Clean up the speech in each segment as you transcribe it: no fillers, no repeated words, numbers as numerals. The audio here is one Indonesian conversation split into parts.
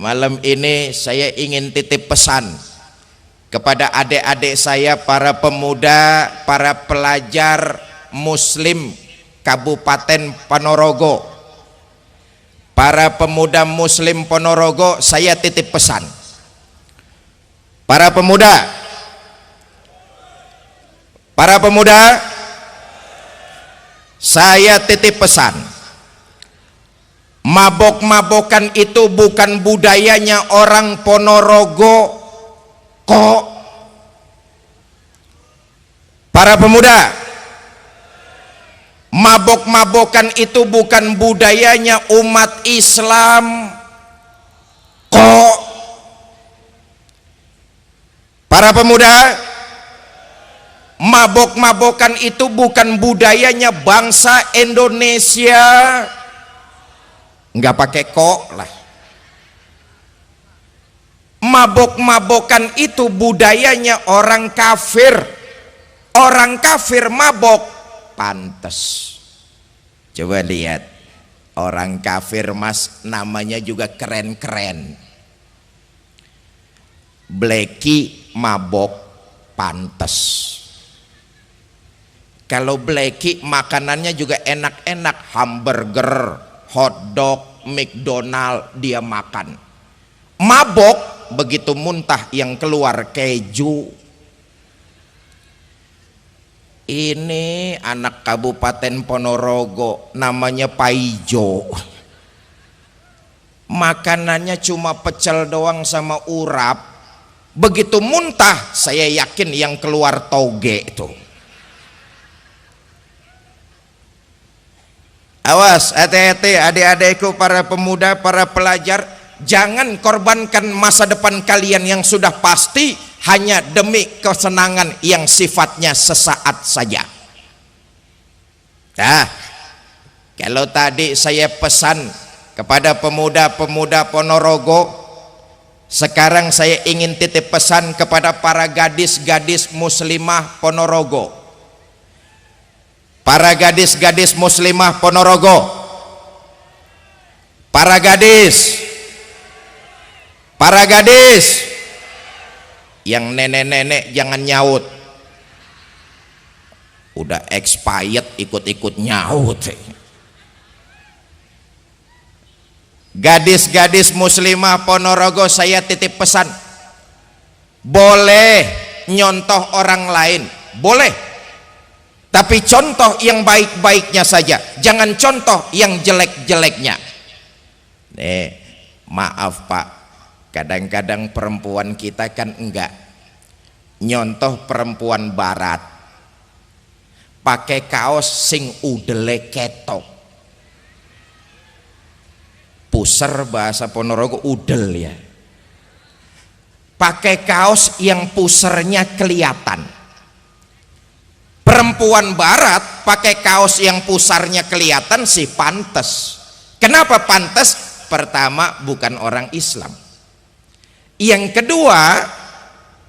malam ini saya ingin titip pesan kepada adik-adik saya, para pemuda, para pelajar Muslim Kabupaten Ponorogo. Para pemuda Muslim Ponorogo, saya titip pesan. Para pemuda, saya titip pesan. Mabok-mabokan itu bukan budayanya orang Ponorogo kok. Para pemuda, mabok-mabokan itu bukan budayanya umat Islam kok. Para pemuda, mabok-mabokan itu bukan budayanya bangsa Indonesia. Enggak pakai kok lah. Mabok-mabokan itu budayanya orang kafir. Orang kafir mabok pantes. Coba lihat, orang kafir mas namanya juga keren-keren. Bleki mabok pantes. Kalau Bleki makanannya juga enak-enak, hamburger, hotdog, McDonald dia makan. Mabok begitu muntah yang keluar keju. Ini anak Kabupaten Ponorogo namanya Paijo. Makanannya cuma pecel doang sama urap. Begitu muntah saya yakin yang keluar toge itu. Awas, hati-hati adik-adikku, para pemuda, para pelajar, jangan korbankan masa depan kalian yang sudah pasti hanya demi kesenangan yang sifatnya sesaat saja. Nah, kalau tadi saya pesan kepada pemuda-pemuda Ponorogo, sekarang saya ingin titip pesan kepada para gadis-gadis muslimah Ponorogo. Para gadis-gadis muslimah Ponorogo, para gadis yang nenek-nenek jangan nyaut, udah expired ikut-ikut nyaut. Gadis-gadis muslimah Ponorogo, saya titip pesan, boleh nyontoh orang lain, boleh, tapi contoh yang baik-baiknya saja, jangan contoh yang jelek-jeleknya. Nih, maaf Pak, kadang-kadang perempuan kita kan enggak nyontoh perempuan barat, pakai kaos sing udele ketok. Puser bahasa Ponorogo udel ya. Pakai kaos yang pusernya kelihatan. Perempuan barat pakai kaos yang pusarnya kelihatan sih pantes. Kenapa pantes? Pertama, bukan orang Islam. Yang kedua,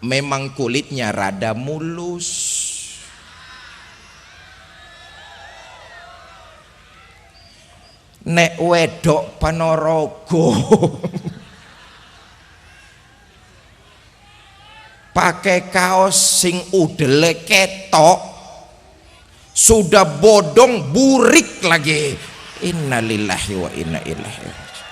memang kulitnya rada mulus. Nek wedok Ponorogo pakai kaos sing udele ketok, sudah bodong burik lagi. Innalillahi wa inna ilaihi raji'un.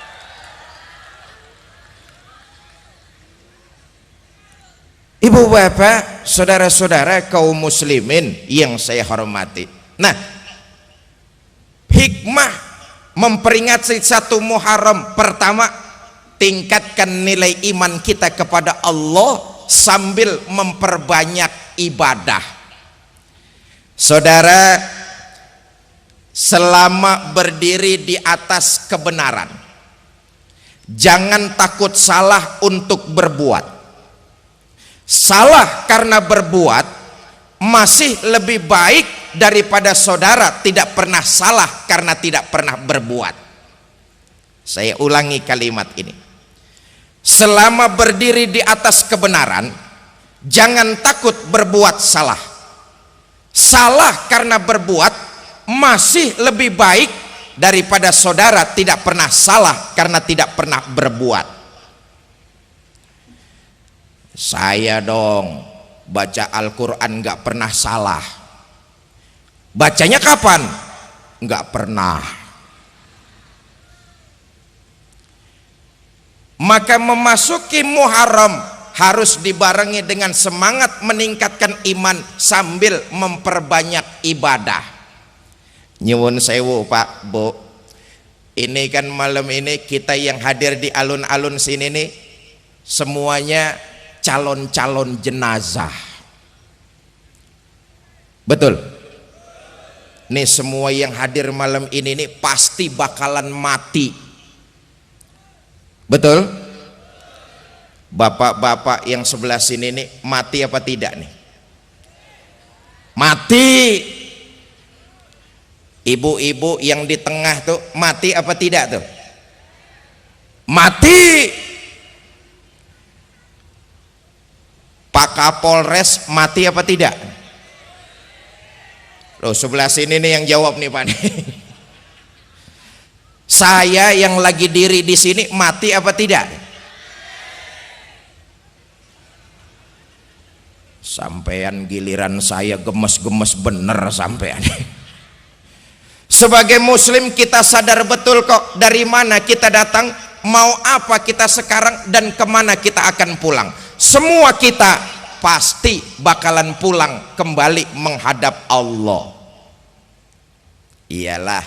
Ibu bapak, saudara-saudara kaum muslimin yang saya hormati. Nah, hikmah memperingati 1 Muharram, pertama, tingkatkan nilai iman kita kepada Allah sambil memperbanyak ibadah. Saudara, selama berdiri di atas kebenaran, jangan takut salah untuk berbuat. Salah karena berbuat masih lebih baik daripada saudara tidak pernah salah karena tidak pernah berbuat. Saya ulangi kalimat ini. Selama berdiri di atas kebenaran, jangan takut berbuat salah. Salah karena berbuat masih lebih baik daripada saudara tidak pernah salah karena tidak pernah berbuat. Saya dong baca Al-Quran nggak pernah salah. Bacanya kapan? Nggak pernah. Maka memasuki Muharram harus dibarengi dengan semangat meningkatkan iman sambil memperbanyak ibadah. Nyuwun sewu Pak Bu, ini kan malam ini kita yang hadir di alun-alun sini nih semuanya calon-calon jenazah. Betul? Nih semua yang hadir malam ini nih pasti bakalan mati. Betul? Bapak-bapak yang sebelah sini nih mati apa tidak nih? Mati. Ibu-ibu yang di tengah tuh mati apa tidak tuh? Mati. Pak Kapolres mati apa tidak? Loh sebelah sini nih yang jawab nih Pak nih. Saya yang lagi diri di sini mati apa tidak? Sampean giliran saya gemes-gemes bener sampean. Sebagai muslim kita sadar betul kok dari mana kita datang, mau apa kita sekarang, dan kemana kita akan pulang. Semua kita pasti bakalan pulang kembali menghadap Allah. Iyalah,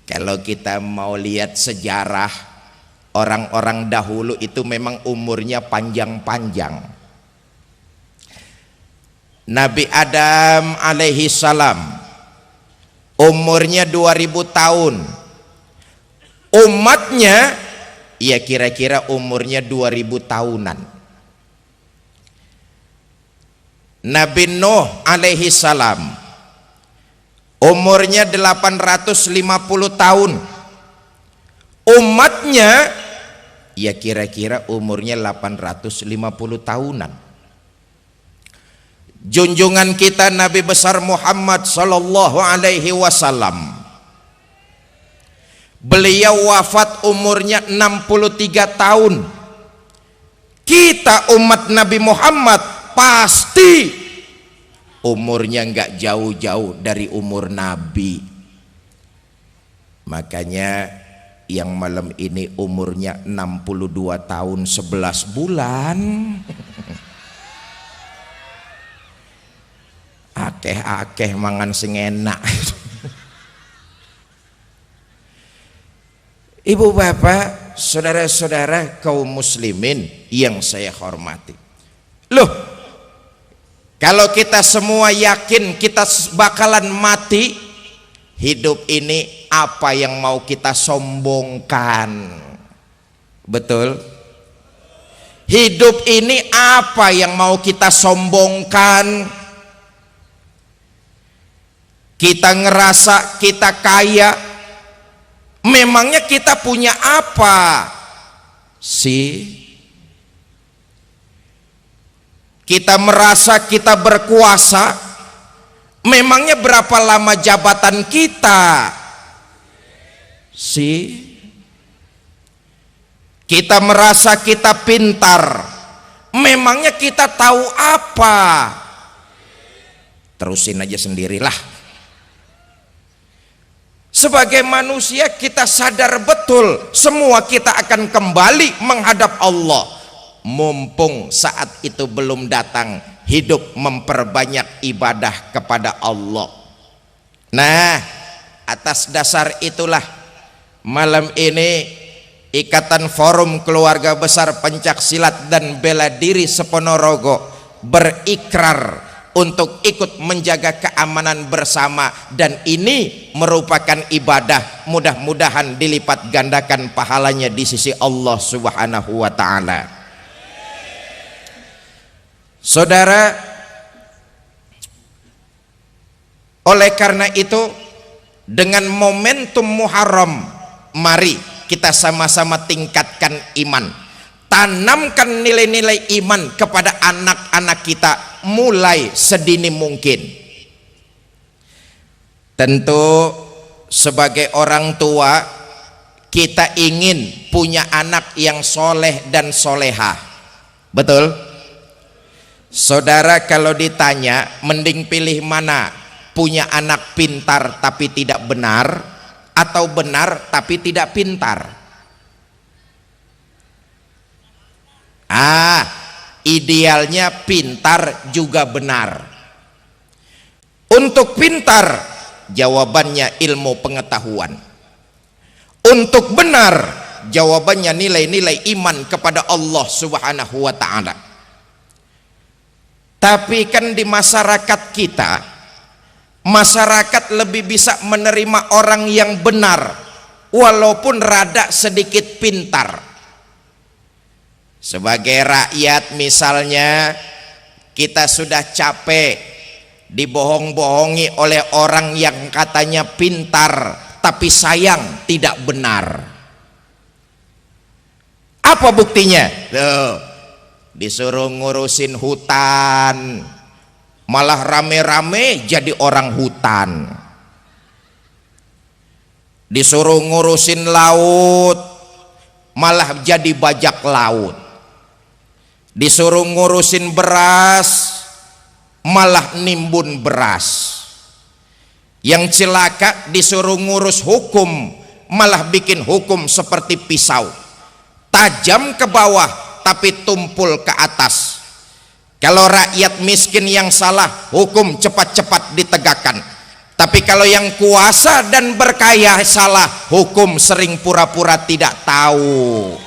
kalau kita mau lihat sejarah, orang-orang dahulu itu memang umurnya panjang-panjang. Nabi Adam alaihi salam umurnya 2000 tahun. Umatnya ya kira-kira umurnya 2000 tahunan. Nabi Nuh alaihi salam umurnya 850 tahun. Umatnya ya kira-kira umurnya 850 tahunan. Junjungan kita Nabi besar Muhammad sallallahu alaihi wasallam, beliau wafat umurnya 63 tahun. Kita umat Nabi Muhammad pasti umurnya nggak jauh-jauh dari umur Nabi. Makanya yang malam ini umurnya 62 tahun 11 bulan. Akeh-akeh mangan sing enak. Ibu bapak, saudara-saudara kaum muslimin yang saya hormati. Loh, kalau kita semua yakin kita bakalan mati, hidup ini apa yang mau kita sombongkan? Betul? Hidup ini apa yang mau kita sombongkan? Kita ngerasa kita kaya, memangnya kita punya apa sih? Kita merasa kita berkuasa, memangnya berapa lama jabatan kita sih? Kita merasa kita pintar, memangnya kita tahu apa? Terusin aja sendirilah. Sebagai manusia kita sadar betul semua kita akan kembali menghadap Allah. Mumpung saat itu belum datang, hidup memperbanyak ibadah kepada Allah. Nah, atas dasar itulah malam ini Ikatan Forum Keluarga Besar Pencak Silat dan Bela Diri Seponorogo berikrar untuk ikut menjaga keamanan bersama, dan ini merupakan ibadah, mudah-mudahan dilipat gandakan pahalanya di sisi Allah Subhanahu wa taala. Saudara, oleh karena itu dengan momentum Muharram, mari kita sama-sama tingkatkan iman, tanamkan nilai-nilai iman kepada anak-anak kita mulai sedini mungkin. Tentu sebagai orang tua kita ingin punya anak yang soleh dan solehah. Betul? Saudara kalau ditanya mending pilih mana, punya anak pintar tapi tidak benar, atau benar tapi tidak pintar? Idealnya pintar juga benar. Untuk pintar jawabannya ilmu pengetahuan. Untuk benar jawabannya nilai-nilai iman kepada Allah Subhanahu wa ta'ala. Tapi kan di masyarakat kita, masyarakat lebih bisa menerima orang yang benar walaupun rada sedikit pintar. Sebagai rakyat misalnya, kita sudah capek dibohong-bohongi oleh orang yang katanya pintar tapi sayang tidak benar. Apa buktinya? Tuh, disuruh ngurusin hutan malah rame-rame jadi orang hutan. Disuruh ngurusin laut malah jadi bajak laut. Disuruh ngurusin beras malah nimbun beras. Yang celaka disuruh ngurus hukum malah bikin hukum seperti pisau, tajam ke bawah tapi tumpul ke atas. Kalau rakyat miskin yang salah, hukum cepat-cepat ditegakkan. Tapi kalau yang kuasa dan berkaya salah, hukum sering pura-pura tidak tahu.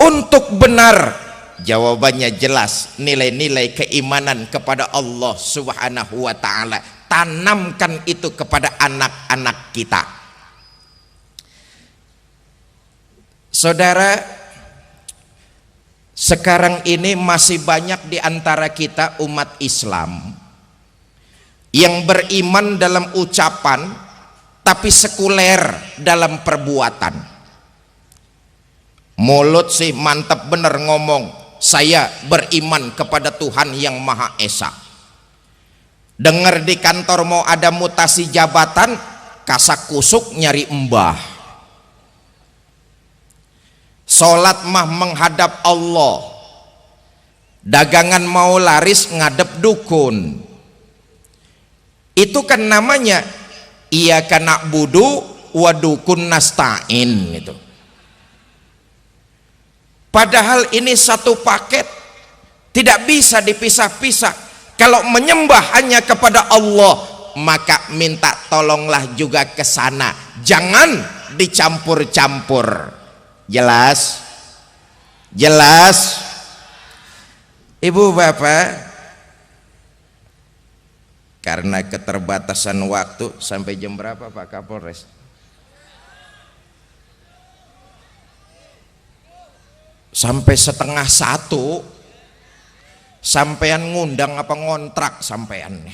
Untuk benar jawabannya jelas, nilai-nilai keimanan kepada Allah Subhanahu wa ta'ala. Tanamkan itu kepada anak-anak kita. Saudara, sekarang ini masih banyak di antara kita umat Islam yang beriman dalam ucapan tapi sekuler dalam perbuatan. Mulut sih mantap bener ngomong, saya beriman kepada Tuhan yang Maha Esa. Dengar di kantor mau ada mutasi jabatan, kasak kusuk nyari embah. Sholat mah menghadap Allah, dagangan mau laris ngadep dukun. Itu kan namanya iyyaka na'budu wa dukun nasta'in itu. Padahal ini satu paket, tidak bisa dipisah-pisah. Kalau menyembah hanya kepada Allah, maka minta tolonglah juga ke sana, jangan dicampur-campur. Jelas? Jelas? Ibu bapak, karena keterbatasan waktu, sampai jam berapa Pak Kapolres? Sampai 12:30. Sampean ngundang apa ngontrak sampean?